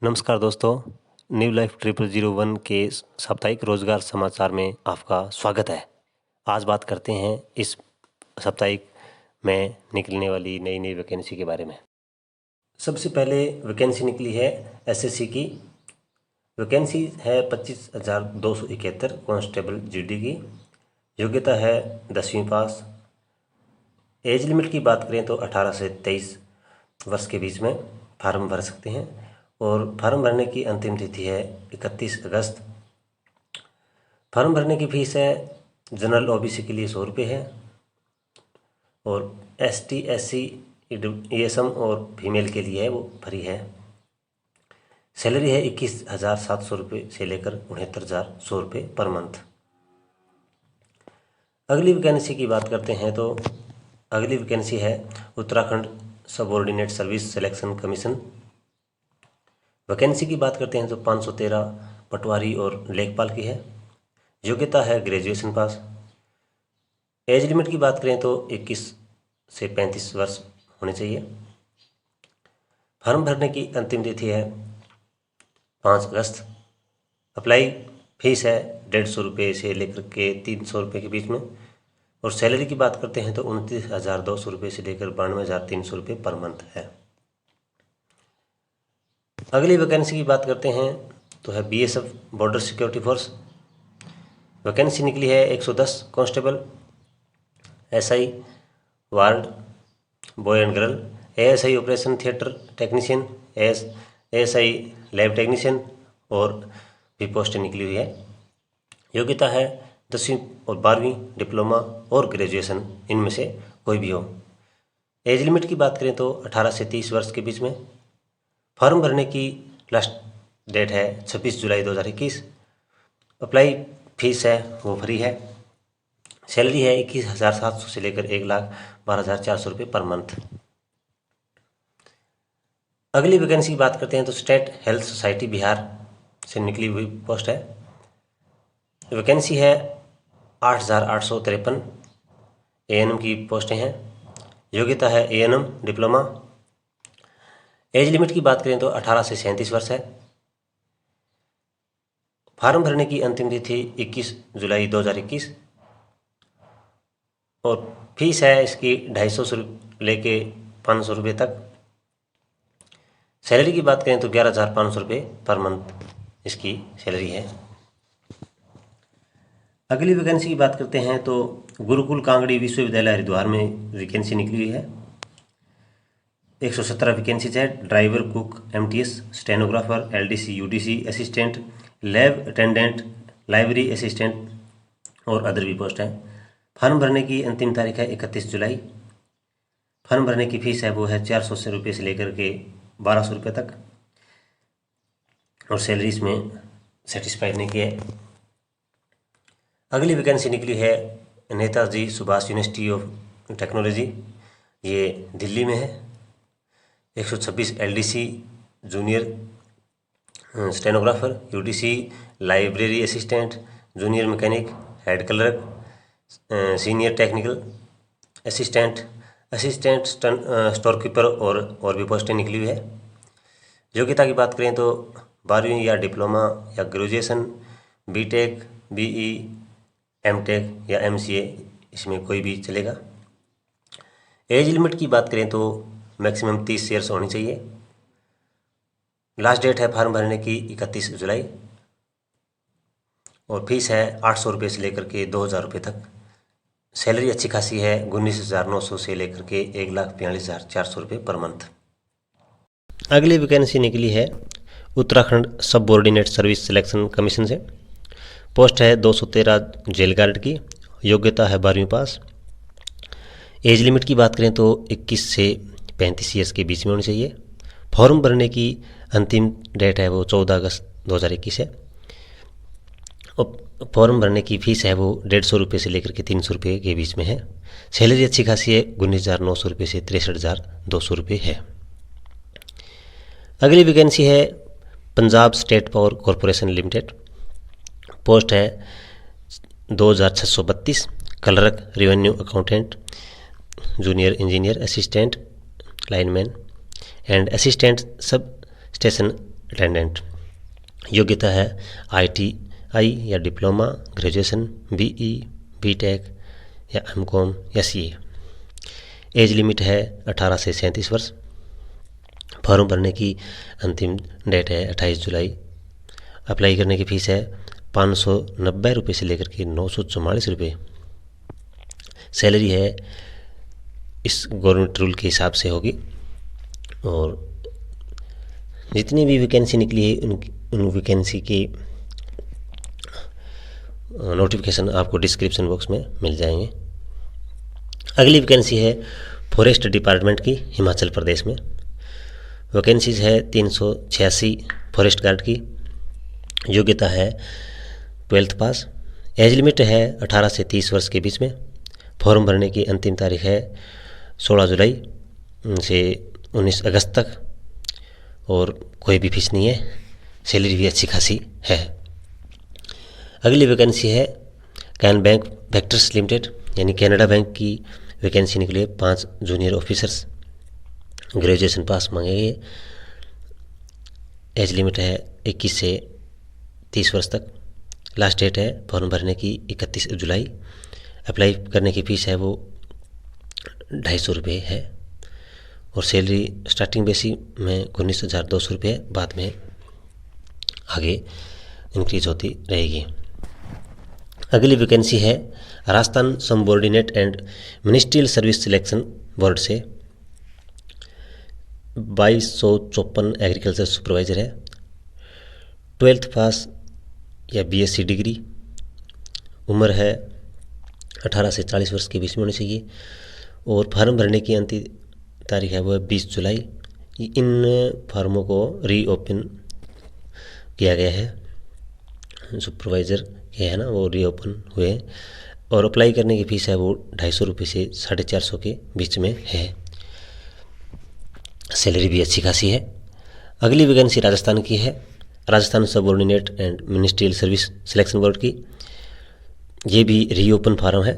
नमस्कार दोस्तों, new life 0001 के साप्ताहिक रोजगार समाचार में आपका स्वागत है। आज बात करते हैं इस साप्ताहिक में निकलने वाली नई नई वैकेंसी के बारे में। सबसे पहले वैकेंसी निकली है एसएससी की। वैकेंसी है 25,271 कांस्टेबल जीडी की। योग्यता है 10वीं पास। एज लिमिट की बात करें तो 18 से 23 वर्ष के बीच में फार्म भर सकते हैं और फार्म भरने की अंतिम तिथि है 31 अगस्त। फार्म भरने की फीस है जनरल ओबीसी के लिए 100 रुपये है और एसटी एससी ईएसएम और फीमेल के लिए है वो फ्री है। सैलरी है 21,700 रुपये से लेकर 69,100 रुपये पर मंथ। अगली वैकेंसी की बात करते हैं तो अगली वैकेंसी है Uttarakhand subordinate service selection commission. Vacancy की बात करते हैं तो 513 पटवारी और लेखपाल की है। योग्यता है ग्रेजुएशन पास। एज लिमिट की बात करें तो 21 से 35 वर्ष होने चाहिए। फॉर्म भरने की अंतिम तिथि है 5 अगस्त। अप्लाई फीस है 150 रुपये से लेकर के 300 रुपये के बीच में और सैलरी की बात करते हैं तो 29,200 रुपये से लेकर 92,300 रुपये पर मंथ है। अगली वैकेंसी की बात करते हैं तो है BSF border security force. Vacancy निकली है 110 constable, SI ward boy and girl, ASI operation theatre technician, ASI lab technician और भी पोस्टें निकली हुई है। योग्यता है 10वीं और 12वीं, डिप्लोमा और ग्रेजुएशन, इनमें से कोई भी हो। एज लिमिट की बात करें तो 18 से 30 वर्ष के बीच में। फॉर्म भरने की लास्ट डेट है 26 जुलाई 2021। अप्लाई फीस है वो फ्री है। सैलरी है 21,700 से लेकर 1,12,400 रुपये पर मंथ। अगली वैकेंसी की बात करते हैं तो स्टेट हेल्थ सोसाइटी बिहार से निकली हुई पोस्ट है। वैकेंसी है 8,853 एएनएम की पोस्टें हैं। योग्यता है एएनएम डिप्लोमा। एज लिमिट की बात करें तो 18 से 37 वर्ष है। फार्म भरने की अंतिम तिथि 21 जुलाई 2021 और फीस है इसकी 250 से लेके 500 रुपये तक। सैलरी की बात करें तो 11,500 रुपये पर मंथ इसकी सैलरी है। अगली वैकेंसी की बात करते हैं तो गुरुकुल कांगड़ी विश्वविद्यालय हरिद्वार में वैकेंसी निकली हुई है। 117 वैकेंसीज है। Driver, cook, MTS, stenographer, LDC, UDC assistant, lab attendant, library assistant और अदर भी पोस्ट है। फॉर्म भरने की अंतिम तारीख है 31 जुलाई। फॉर्म भरने की फीस है वो है 400 रुपये से लेकर के 1,200 रुपये तक और सैलरी इसमें सेटिस्फाइड नहीं की है। अगली वैकेंसी निकली है Netaji Subhash university of technology, ये दिल्ली में है। 126 LDC junior stenographer, UDC library assistant, junior mechanic, head clerk, senior technical assistant, assistant store keeper और भी पोस्टें निकली हुई है। योग्यता की बात करें तो 12वीं या डिप्लोमा या ग्रेजुएशन, बीटेक, बीई, एमटेक या एमसीए, इसमें कोई भी चलेगा। एज लिमिट की बात करें तो मैक्सिमम 30 ईयर्स होनी चाहिए। लास्ट डेट है फॉर्म भरने की 31 जुलाई और फीस है 800 रुपये से लेकर के 2,000 रुपये तक। सैलरी अच्छी खासी है 19,900 से लेकर के 1,42,400 रुपये पर मंथ। अगली वैकेंसी निकली है Uttarakhand subordinate service selection commission से। पोस्ट है 213 जेल गार्ड की। योग्यता है 12वीं पास। एज लिमिट की बात करें तो 21 से 35 ईयर्स के बीच में होनी चाहिए। फॉर्म भरने की अंतिम डेट है वो 14 अगस्त 2021 है और फॉर्म भरने की फ़ीस है वो 150 रुपये से लेकर के 300 रुपये के बीच में है। सैलरी अच्छी खासी है 19,900 रुपये से 63,200 रुपये है। अगली वैकेंसी है Punjab state power corporation limited. Post है 2,632 clerk, revenue accountant, junior engineer, assistant lineman and assistant sub station attendant. योग्यता है ITI या डिप्लोमा, ग्रेजुएशन, BE, BTech या MCOM या CA। एज लिमिट है 18 से 37 वर्ष। फॉर्म भरने की अंतिम डेट है 28 जुलाई। अप्लाई करने की फ़ीस है 590 रुपये से लेकर के 944 रुपये। सैलरी है इस गवर्नमेंट रूल के हिसाब से होगी। और जितनी भी वैकेंसी निकली है उन वैकेंसी की नोटिफिकेशन आपको डिस्क्रिप्शन बॉक्स में मिल जाएंगे। अगली वैकेंसी है फॉरेस्ट डिपार्टमेंट की, हिमाचल प्रदेश में। वैकेंसीज है 386 फॉरेस्ट गार्ड की। योग्यता है 12th पास। एज लिमिट है 18 से 30 वर्ष के बीच में। फॉर्म भरने की अंतिम तारीख है 16 जुलाई से 19 अगस्त तक और कोई भी फीस नहीं है। सैलरी भी अच्छी खासी है। अगली वैकेंसी है कैन बैंक वेक्टर्स लिमिटेड यानी कनाडा बैंक की वैकेंसी निकली है। 5 जूनियर ऑफिसर्स, ग्रेजुएशन पास मांगेंगे। एज लिमिट है 21 से 30 वर्ष तक। लास्ट डेट है फॉर्म भरने की 31 जुलाई। अप्लाई करने की फ़ीस है वो 250 रुपये है और सैलरी स्टार्टिंग बेसिस में 19,200 रुपये, बाद में आगे इंक्रीज होती रहेगी। अगली वैकेंसी है Rajasthan subordinate and ministerial service selection board से 2254 एग्रीकल्चर सुपरवाइज़र है। 12th पास या BSc डिग्री। उम्र है 18 से 40 वर्ष के बीच में होनी चाहिए और फार्म भरने की अंतिम तारीख है वो 20 जुलाई। इन फार्मों को रीओपन किया गया है। सुपरवाइज़र के है ना, वो रीओपन हुए और अप्लाई करने की फ़ीस है वो 250 रुपये से 450 के बीच में है। सैलरी भी अच्छी खासी है। अगली वैकेंसी राजस्थान की है, Rajasthan subordinate and ministerial service selection board की। ये भी रीओपन फार्म है।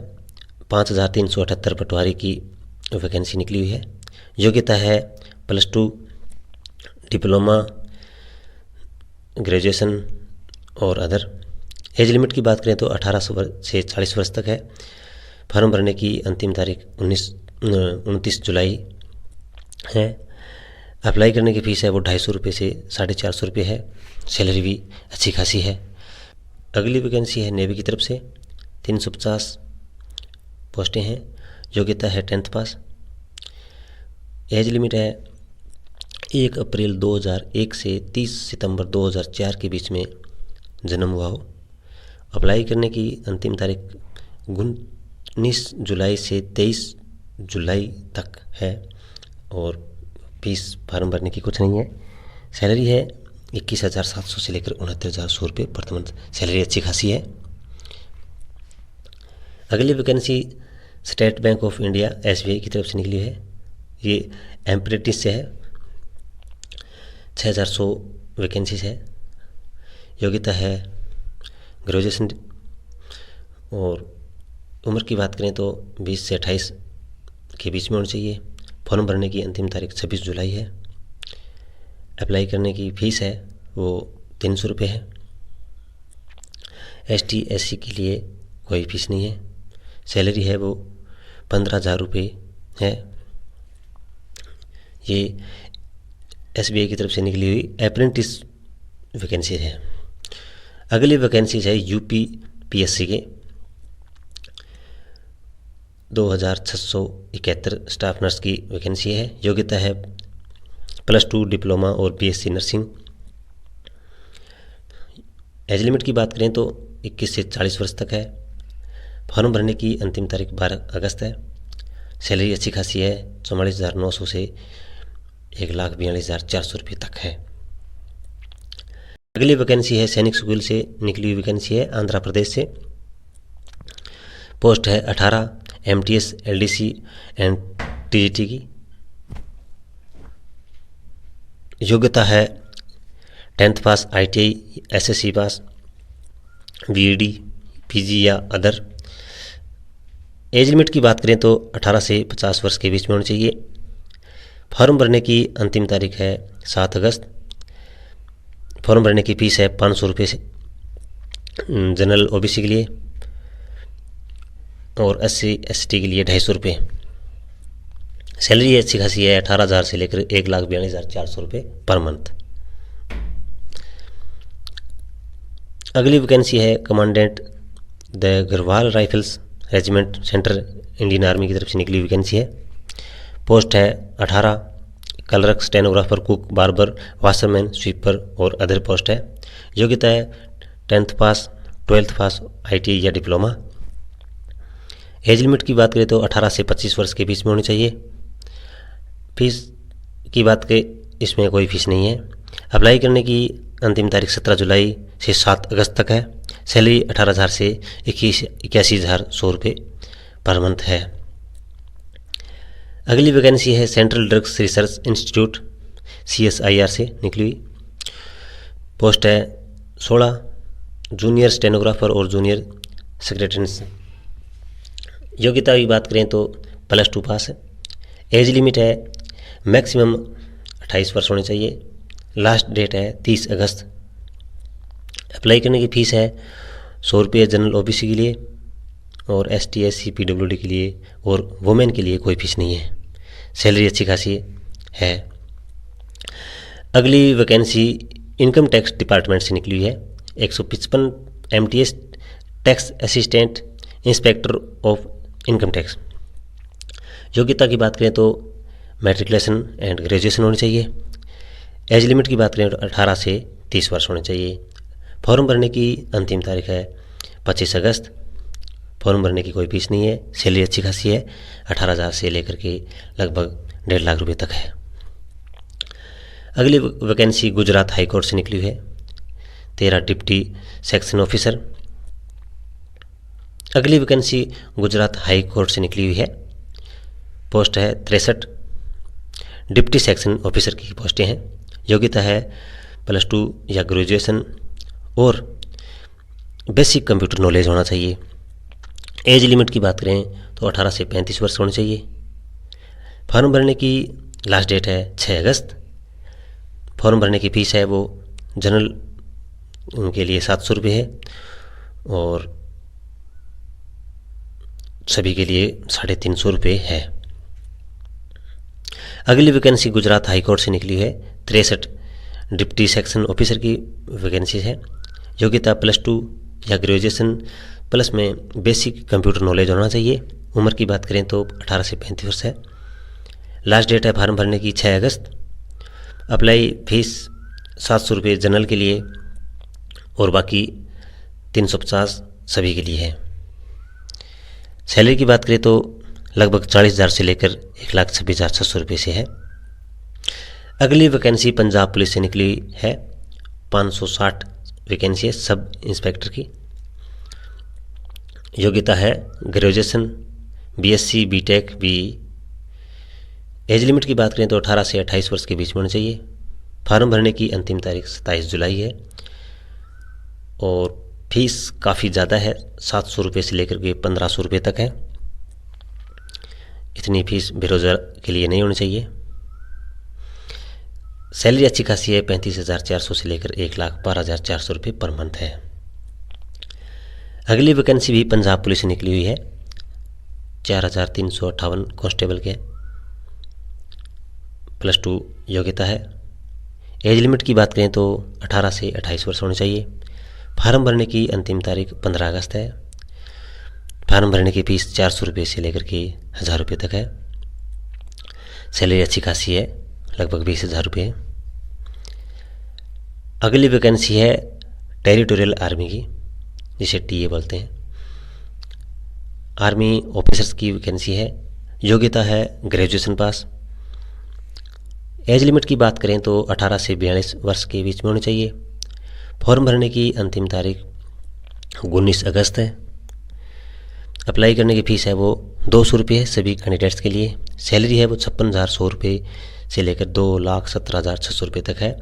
5378 पटवारी की वैकेंसी निकली हुई है। योग्यता है +2, डिप्लोमा, ग्रेजुएशन और अदर। एज लिमिट की बात करें तो 18 से 40 वर्ष तक है। फॉर्म भरने की अंतिम तारीख 29 जुलाई है। अप्लाई करने की फ़ीस है वो 250 रुपये से 450 रुपये है। सैलरी भी अच्छी खासी है। अगली वैकेंसी है नेवी की तरफ से, 350 पोस्टें हैं। योग्यता है 10th पास। एज लिमिट है 1 अप्रैल 2001 से 30 सितंबर 2004 के बीच में जन्म हुआ हो। अप्लाई करने की अंतिम तारीख 19 जुलाई से 23 जुलाई तक है और फीस फार्म भरने की कुछ नहीं है। सैलरी है 21,700 से लेकर 69,100 रुपये प्रति मंथ। सैलरी अच्छी खासी है। अगली vacancy state bank of India SBI की तरफ से निकली है। ये एम्प्रेटिस से है। 6,400 वैकेंसीज है। योग्यता है ग्रेजुएशन और उम्र की बात करें तो 20 से 28 के बीच में होनी चाहिए। फॉर्म भरने की अंतिम तारीख 26 जुलाई है। अप्लाई करने की फ़ीस है वो 300 रुपये है। ST SC के लिए कोई फीस नहीं है। सैलरी है वो 15,000 रुपये है। ये SBI की तरफ से निकली हुई अप्रेंटिस वैकेंसी है। अगली वैकेंसीज है UPPSC के 2671 स्टाफ नर्स की वैकेंसी है। योग्यता है +2 डिप्लोमा और BSc नर्सिंग। एज लिमिट की बात करें तो 21 से 40 वर्ष तक है। फॉर्म भरने की अंतिम तारीख 12 अगस्त है। सैलरी अच्छी खासी है, 44,900 से 1,42,400 रुपये तक है। अगली वैकेंसी है सैनिक स्कूल से निकली हुई वैकेंसी है, आंध्र प्रदेश से। पोस्ट है 18 MTS LDC एंड TGT की। योग्यता है 10th पास, ITI SSC पास, BEd PG या अदर। एज लिमिट की बात करें तो 18 से 50 वर्ष के बीच में होनी चाहिए। फॉर्म भरने की अंतिम तारीख है 7 अगस्त। फॉर्म भरने की फ़ीस है 500 रुपये से जनरल ओबीसी के लिए, और SC ST के लिए 250 रुपये। सैलरी अच्छी खासी है, 18,000 से लेकर 1,42,400 रुपये पर मंथ। अगली वैकेंसी है commandant the Garhwal rifles regiment centre Indian army की तरफ से निकली वैकेंसी है। पोस्ट है 18, clerk, stenographer, cook, barber, washerman, sweeper और अदर पोस्ट है। योग्यता है 10th पास, 12th पास, ITI या डिप्लोमा। एज लिमिट की बात करें तो 18 से 25 वर्ष के बीच में होनी चाहिए। फीस की बात करें, इसमें कोई फीस नहीं है। अप्लाई करने की अंतिम तारीख 17 जुलाई से 7 अगस्त तक है। सैलरी 18,000 से 81,100 रुपये पर मंथ है। अगली वैकेंसी है central drugs research institute CSIR से निकली हुई। पोस्ट है 16, जूनियर स्टेनोग्राफर और जूनियर सेक्रेटरी। योग्यता की बात करें तो +2 पास है। एज लिमिट है मैक्सिमम 28 वर्ष होने चाहिए। लास्ट डेट है 30 अगस्त। अप्लाई करने की फ़ीस है 100 रुपये जनरल OBC के लिए और ST SC PWD के लिए, और वुमेन के लिए कोई फीस नहीं है। सैलरी अच्छी खासी है। अगली वैकेंसी इनकम टैक्स डिपार्टमेंट से निकली हुई है। 155 MTS tax assistant inspector of income tax. योग्यता की बात करें तो मैट्रिकुलेशन एंड ग्रेजुएशन होनी चाहिए। एज लिमिट की बात करें तो 18 से 30 वर्ष होने चाहिए। फॉर्म भरने की अंतिम तारीख है 25 अगस्त। फॉर्म भरने की कोई फीस नहीं है। सैलरी अच्छी खासी है, 18,000 से लेकर के लगभग 1.5 लाख रुपये तक है। अगली वैकेंसी गुजरात हाई कोर्ट से निकली हुई है। 13 डिप्टी सेक्शन ऑफिसर। अगली वैकेंसी गुजरात हाई कोर्ट से निकली हुई है। पोस्ट है 63, डिप्टी सेक्शन ऑफिसर की पोस्टें हैं। योग्यता है +2 या ग्रेजुएशन और बेसिक कंप्यूटर नॉलेज होना चाहिए। एज लिमिट की बात करें तो 18 से 35 वर्ष होनी चाहिए। फॉर्म भरने की लास्ट डेट है 6 अगस्त। फॉर्म भरने की फ़ीस है वो जनरल के लिए 700 रुपये है और सभी के लिए 350 रुपये है। अगली वैकेंसी गुजरात हाई कोर्ट से निकली है। 63 डिप्टी सेक्शन ऑफिसर की वैकेंसी है। योग्यता +2 या ग्रेजुएशन प्लस में बेसिक कंप्यूटर नॉलेज होना चाहिए। उम्र की बात करें तो 18 से 35 वर्ष है। लास्ट डेट है फॉर्म भरने की 6 अगस्त। अप्लाई फीस 700 रुपये जनरल के लिए और बाकी 350 सभी के लिए है। सैलरी की बात करें तो लगभग 40,000 से लेकर 1,26,600 रुपये से है। अगली वैकेंसी पंजाब पुलिस से निकली है। 560 वैकेंसी है सब इंस्पेक्टर की। योग्यता है graduation, BSc, BTech, BE। Age limit की बात करें तो 18 से 28 वर्ष के बीच में होना चाहिए। फॉर्म भरने की अंतिम तारीख 27 जुलाई है और फीस काफ़ी ज़्यादा है, 700 रुपये से लेकर के 1500 रुपये तक है। इतनी फीस बेरोज़गार के लिए नहीं होनी चाहिए। सैलरी अच्छी खासी है, 35,400 से लेकर 1,12,400 रुपये पर मंथ है। अगली वैकेंसी भी पंजाब पुलिस से निकली हुई है। 4,358 कांस्टेबल के, +2 योग्यता है। एज लिमिट की बात करें तो 18 से 28 वर्ष होने चाहिए। फार्म भरने की अंतिम तारीख 15 अगस्त है। फार्म भरने की फ़ीस 400 रुपये से लेकर के 1,000 रुपये तक है। सैलरी अच्छी खासी है, लगभग 20,000 रुपये है। अगली वैकेंसी है टेरिटोरियल आर्मी की, जिसे TA बोलते हैं। आर्मी ऑफिसर्स की वैकेंसी है। योग्यता है ग्रेजुएशन पास। एज लिमिट की बात करें तो 18 से 42 वर्ष के बीच में होनी चाहिए। फॉर्म भरने की अंतिम तारीख 19 अगस्त है। अप्लाई करने की फ़ीस है वो 200 रुपये है सभी कैंडिडेट्स के लिए। सैलरी है वो 56,100 रुपये से लेकर 2,17,600 रुपये तक है।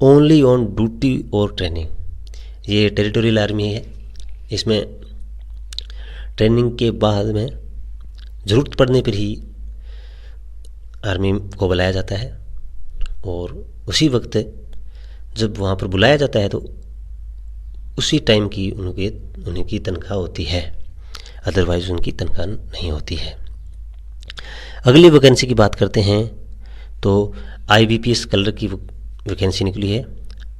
ओनली ऑन ड्यूटी और ट्रेनिंग। ये टेरिटोरियल आर्मी है। इसमें ट्रेनिंग के बाद में ज़रूरत पड़ने पर ही आर्मी को बुलाया जाता है और उसी वक्त जब वहाँ पर बुलाया जाता है तो उसी टाइम की उनकी तनख्वाह होती है, अदरवाइज़ उनकी तनख्वाह नहीं होती है। अगली वैकेंसी की बात करते हैं तो IBPS कलर की वैकेंसी निकली है।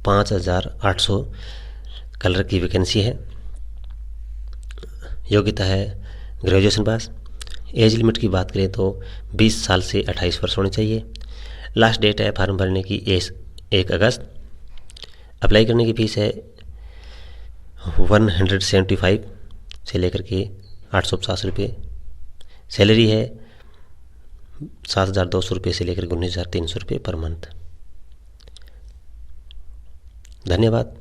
5800 कलर की वैकेंसी है। योग्यता है ग्रेजुएशन पास। एज लिमिट की बात करें तो 20 साल से 28 वर्ष होनी चाहिए। लास्ट डेट है फार्म भरने की 1 अगस्त। अप्लाई करने की फ़ीस है 175 से लेकर के 850 रुपये। सैलरी है 7,200 रुपये से लेकर 19,300 रुपये पर मंथ। धन्यवाद।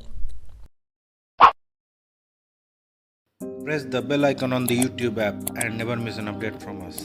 Press the bell icon on the YouTube app and never miss an update from us.